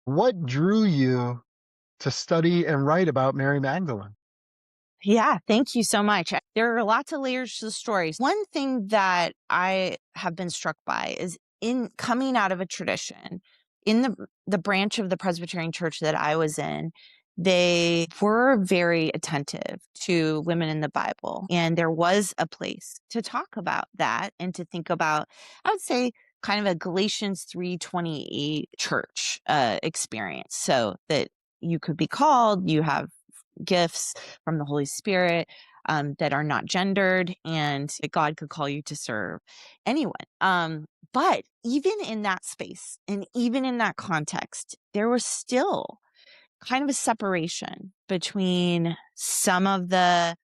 What drew you to study and write about Mary Magdalene? Yeah, thank you so much. There are lots of layers to the stories. One thing that I have been struck by is in coming out of a tradition in the branch of the Presbyterian church that I was in, they were very attentive to women in the Bible. And there was a place to talk about that and to think about, I would say, kind of a Galatians 3:28 church experience. So that you could be called, you have gifts from the Holy Spirit that are not gendered, and that God could call you to serve anyone. But even in that space and even in that context, there was still kind of a separation between some of the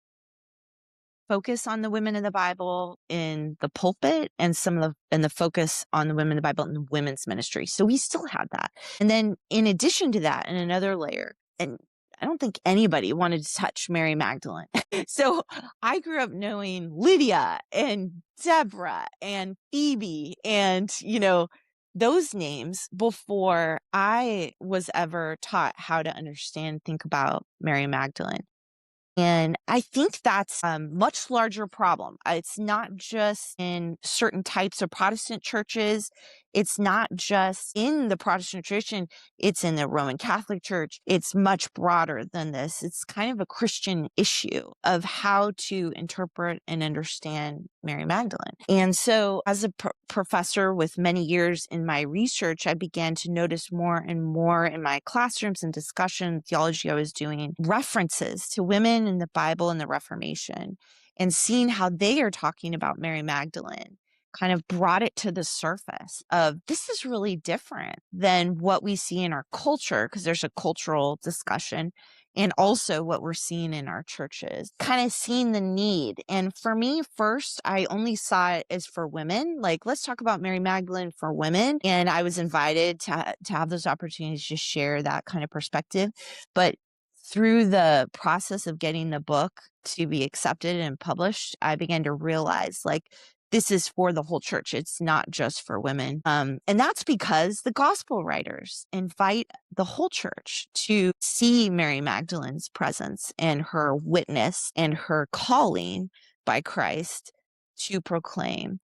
focus on the women in the Bible in the pulpit and the focus on the women in the Bible in the women's ministry. So we still had that. And then in addition to that, in another layer, and I don't think anybody wanted to touch Mary Magdalene. So I grew up knowing Lydia and Deborah and Phoebe and, those names before I was ever taught how to understand, think about Mary Magdalene. And I think that's a much larger problem. It's not just in certain types of Protestant churches. It's not just in the Protestant tradition. It's in the Roman Catholic Church. It's much broader than this. It's kind of a Christian issue of how to interpret and understand Mary Magdalene. And so as a professor with many years in my research, I began to notice more and more in my classrooms and discussion theology I was doing references to women in the Bible and the Reformation, and seeing how they are talking about Mary Magdalene kind of brought it to the surface of this is really different than what we see in our culture, because there's a cultural discussion, and also what we're seeing in our churches, kind of seeing the need. And for me, first, I only saw it as for women. Like, let's talk about Mary Magdalene for women. And I was invited to have those opportunities to share that kind of perspective. But through the process of getting the book to be accepted and published, I began to realize, like, this is for the whole church. It's not just for women. And that's because the gospel writers invite the whole church to see Mary Magdalene's presence and her witness and her calling by Christ to proclaim